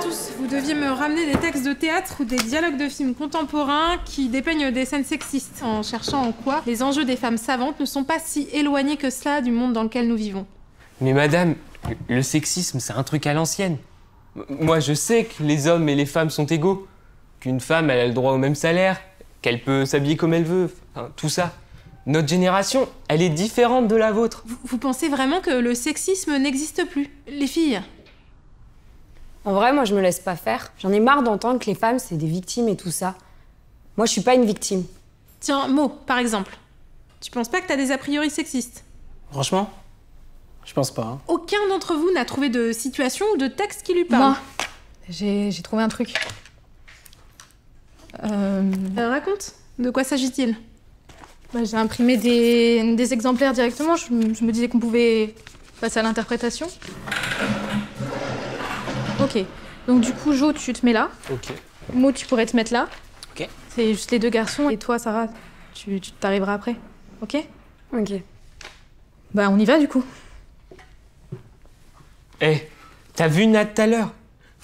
tous, vous deviez me ramener des textes de théâtre ou des dialogues de films contemporains qui dépeignent des scènes sexistes, en cherchant en quoi les enjeux des femmes savantes ne sont pas si éloignés que cela du monde dans lequel nous vivons. Mais madame, le sexisme, c'est un truc à l'ancienne. Moi, je sais que les hommes et les femmes sont égaux, qu'une femme, elle a le droit au même salaire, qu'elle peut s'habiller comme elle veut, enfin, tout ça. Notre génération, elle est différente de la vôtre. Vous pensez vraiment que le sexisme n'existe plus? Les filles? En vrai, moi, je me laisse pas faire. J'en ai marre d'entendre que les femmes, c'est des victimes et tout ça. Moi, je suis pas une victime. Tiens, Mo, par exemple. Tu penses pas que t'as des a priori sexistes? Franchement, je pense pas. Hein. Aucun d'entre vous n'a trouvé de situation ou de texte qui lui parle. Moi, j'ai trouvé un truc. Raconte, de quoi s'agit-il? J'ai imprimé des exemplaires directement. Je me disais qu'on pouvait passer à l'interprétation. Ok. Donc du coup, Jo, tu te mets là. Ok. Mo, tu pourrais te mettre là. Ok. C'est juste les deux garçons. Et toi, Sarah, tu t'arriveras après. Ok? Ok. Bah, on y va du coup. Eh, t'as vu Nat tout à l'heure?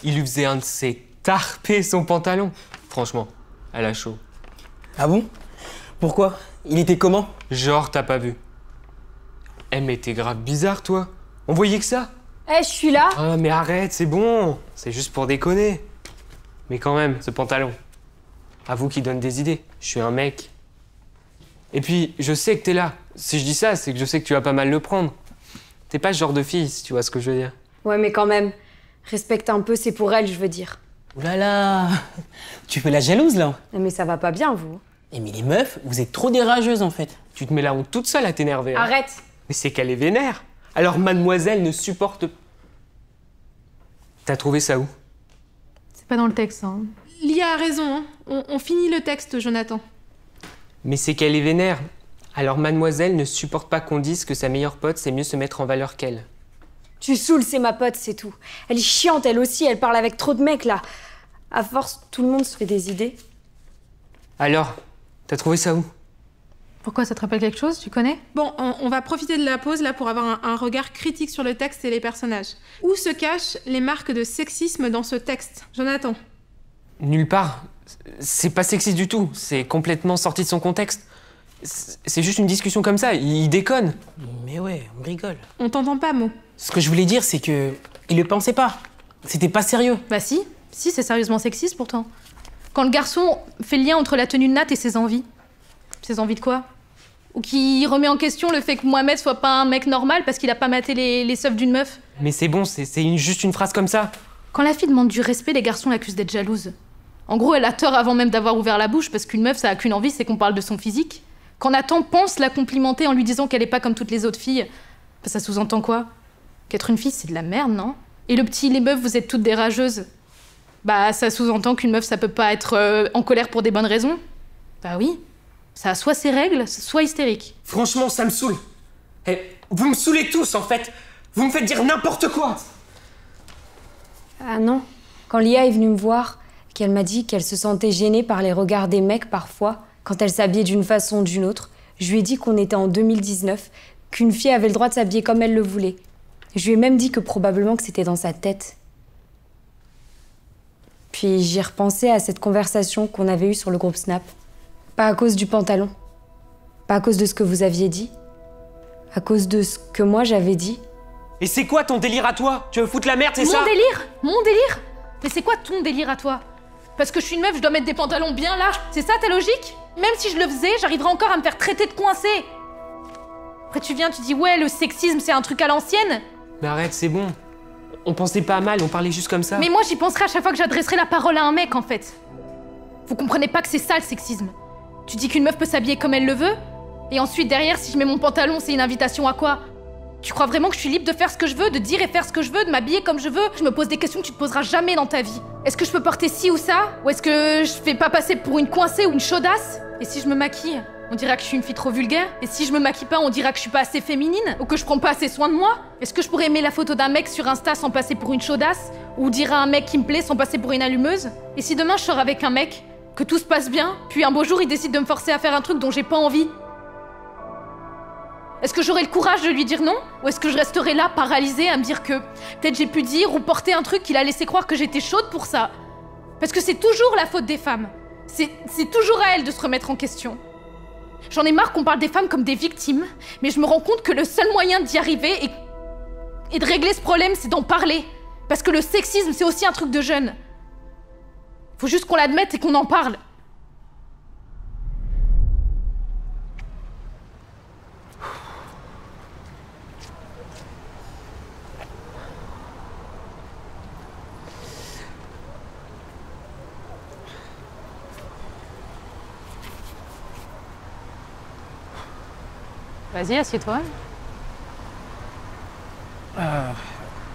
Il lui faisait un de ses tarpés son pantalon. Franchement, elle a chaud. Ah bon? Pourquoi? Il était comment? Genre, t'as pas vu. Eh, mais t'es grave bizarre, toi. On voyait que ça. Eh, je suis là. Ah, mais arrête, c'est bon. C'est juste pour déconner. Mais quand même, ce pantalon. Avoue qu'il donne des idées. Je suis un mec. Et puis, je sais que t'es là. Si je dis ça, c'est que je sais que tu vas pas mal le prendre. T'es pas ce genre de fille, si tu vois ce que je veux dire. Ouais, mais quand même. Respecte un peu, c'est pour elle, je veux dire. Ouh là là. Tu fais la jalouse, là. Mais ça va pas bien, vous. Eh mais les meufs, vous êtes trop des rageuses, en fait. Tu te mets la honte toute seule à t'énerver. Hein. Arrête. Mais c'est qu'elle est vénère. Alors mademoiselle ne supporte... T'as trouvé ça où? C'est pas dans le texte, hein. Lia a raison, hein. On finit le texte, Jonathan. Mais c'est qu'elle est vénère. Alors mademoiselle ne supporte pas qu'on dise que sa meilleure pote, c'est mieux se mettre en valeur qu'elle. Tu saoules, c'est ma pote, c'est tout. Elle est chiante, elle aussi, elle parle avec trop de mecs, là. À force, tout le monde se fait des idées. Alors, t'as trouvé ça où? Pourquoi, ça te rappelle quelque chose? Tu connais? Bon, on va profiter de la pause là pour avoir un regard critique sur le texte et les personnages. Où se cachent les marques de sexisme dans ce texte, Jonathan? Nulle part. C'est pas sexiste du tout. C'est complètement sorti de son contexte. C'est juste une discussion comme ça. Il déconne. Mais ouais, on rigole. On t'entend pas, Mo. Ce que je voulais dire, c'est que... il le pensait pas. C'était pas sérieux. Bah si, c'est sérieusement sexiste pourtant. Quand le garçon fait le lien entre la tenue de Nat et ses envies. Ses envies de quoi? Ou qui remet en question le fait que Mohamed soit pas un mec normal parce qu'il a pas maté les seufs d'une meuf. Mais c'est bon, c'est juste une phrase comme ça. Quand la fille demande du respect, les garçons l'accusent d'être jalouse. En gros, elle a tort avant même d'avoir ouvert la bouche parce qu'une meuf, ça a qu'une envie, c'est qu'on parle de son physique. Quand Nathan pense la complimenter en lui disant qu'elle est pas comme toutes les autres filles, bah, ça sous-entend quoi? Qu'être une fille, c'est de la merde, non? Et le petit, les meufs, vous êtes toutes des rageuses. Bah, ça sous-entend qu'une meuf, ça peut pas être en colère pour des bonnes raisons. Bah oui. Ça a soit ses règles, soit hystérique. Franchement, ça me saoule. Eh, vous me saoulez tous, en fait. Vous me faites dire n'importe quoi. Ah non. Quand Lia est venue me voir, qu'elle m'a dit qu'elle se sentait gênée par les regards des mecs parfois, quand elle s'habillait d'une façon ou d'une autre, je lui ai dit qu'on était en 2019, qu'une fille avait le droit de s'habiller comme elle le voulait. Je lui ai même dit que probablement que c'était dans sa tête. Puis j'y repensais à cette conversation qu'on avait eue sur le groupe Snap. Pas à cause du pantalon. Pas à cause de ce que vous aviez dit. À cause de ce que moi j'avais dit. Et c'est quoi ton délire à toi? Tu veux foutre la merde, c'est ça? Mon délire? Mon délire? Mais c'est quoi ton délire à toi? Parce que je suis une meuf, je dois mettre des pantalons bien larges. C'est ça ta logique? Même si je le faisais, j'arriverais encore à me faire traiter de coincée. Après tu viens, tu dis ouais, le sexisme c'est un truc à l'ancienne. Mais arrête, c'est bon. On pensait pas mal, on parlait juste comme ça. Mais moi j'y penserai à chaque fois que j'adresserai la parole à un mec en fait. Vous comprenez pas que c'est ça le sexisme? Tu dis qu'une meuf peut s'habiller comme elle le veut, et ensuite derrière, si je mets mon pantalon, c'est une invitation à quoi? Tu crois vraiment que je suis libre de faire ce que je veux, de dire et faire ce que je veux, de m'habiller comme je veux? Je me pose des questions que tu te poseras jamais dans ta vie. Est-ce que je peux porter ci ou ça? Ou est-ce que je fais pas passer pour une coincée ou une chaudasse? Et si je me maquille, on dirait que je suis une fille trop vulgaire? Et si je me maquille pas, on dirait que je suis pas assez féminine? Ou que je prends pas assez soin de moi? Est-ce que je pourrais aimer la photo d'un mec sur Insta sans passer pour une chaudasse? Ou dire à un mec qui me plaît sans passer pour une allumeuse? Et si demain je sors avec un mec, que tout se passe bien, puis un beau jour il décide de me forcer à faire un truc dont j'ai pas envie? Est-ce que j'aurai le courage de lui dire non? Ou est-ce que je resterai là, paralysée, à me dire que peut-être j'ai pu dire ou porter un truc qui l'a laissé croire que j'étais chaude pour ça? Parce que c'est toujours la faute des femmes. C'est toujours à elles de se remettre en question. J'en ai marre qu'on parle des femmes comme des victimes, mais je me rends compte que le seul moyen d'y arriver et de régler ce problème, c'est d'en parler. Parce que le sexisme, c'est aussi un truc de jeunes. Faut juste qu'on l'admette et qu'on en parle. Vas-y, assieds-toi.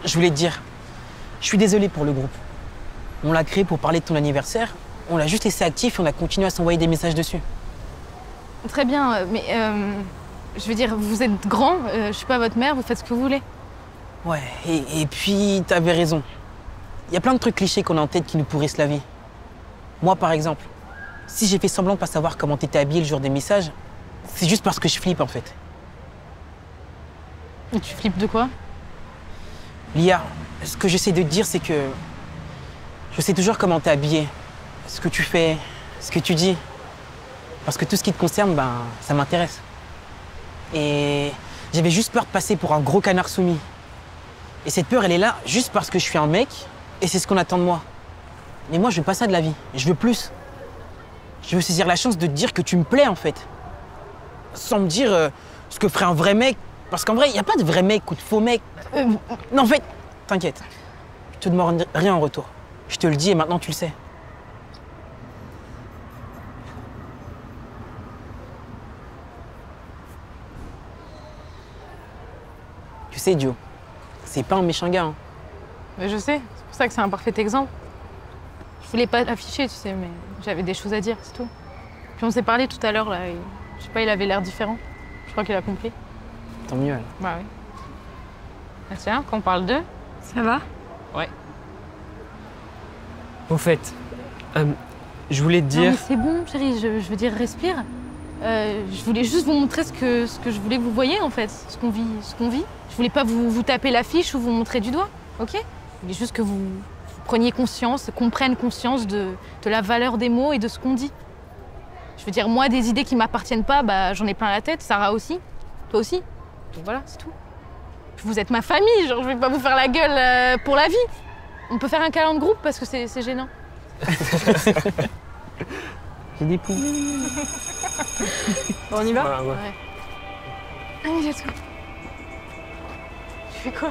Je voulais te dire, je suis désolé pour le groupe. On l'a créé pour parler de ton anniversaire, on l'a juste laissé actif et on a continué à s'envoyer des messages dessus. Très bien, mais je veux dire, vous êtes grand, je suis pas votre mère, vous faites ce que vous voulez. Ouais, et puis t'avais raison. Il y a plein de trucs clichés qu'on a en tête qui nous pourrissent la vie. Moi, par exemple, si j'ai fait semblant de pas savoir comment t'étais habillée le jour des messages, c'est juste parce que je flippe en fait. Et tu flippes de quoi? Lia, ce que j'essaie de te dire, c'est que je sais toujours comment t'es habillée, ce que tu fais, ce que tu dis. Parce que tout ce qui te concerne, ben, ça m'intéresse. Et j'avais juste peur de passer pour un gros canard soumis. Et cette peur, elle est là juste parce que je suis un mec et c'est ce qu'on attend de moi. Mais moi, je veux pas ça de la vie. Je veux plus. Je veux saisir la chance de te dire que tu me plais, en fait. Sans me dire ce que ferait un vrai mec. Parce qu'en vrai, il n'y a pas de vrai mec ou de faux mec. Non, en fait, t'inquiète. Je te demande rien en retour. Je te le dis et maintenant tu le sais. Tu sais, Dio, c'est pas un méchant gars. Hein. Mais je sais, c'est pour ça que c'est un parfait exemple. Je voulais pas l'afficher, tu sais, mais j'avais des choses à dire, c'est tout. Puis on s'est parlé tout à l'heure, là, et je sais pas, il avait l'air différent. Je crois qu'il a compris. Tant mieux, alors. Bah oui. Ah, tiens, qu'on parle d'eux. Ça va? Ouais. Au fait, je voulais te Non, dire... mais c'est bon, chérie, je veux dire, respire. Je voulais juste vous montrer ce que je voulais que vous voyiez, en fait, ce qu'on vit. Je voulais pas vous taper l'affiche ou vous montrer du doigt, ok? Je voulais juste que vous preniez conscience, qu'on prenne conscience de la valeur des mots et de ce qu'on dit. Je veux dire, moi, des idées qui m'appartiennent pas, bah, j'en ai plein la tête, Sarah aussi, toi aussi. Donc voilà, c'est tout. Vous êtes ma famille, genre, je vais pas vous faire la gueule pour la vie. On peut faire un câlin de groupe parce que c'est gênant. J'ai des poux. Bon, on y va? Ouais. Allez, let's go. Tu fais quoi?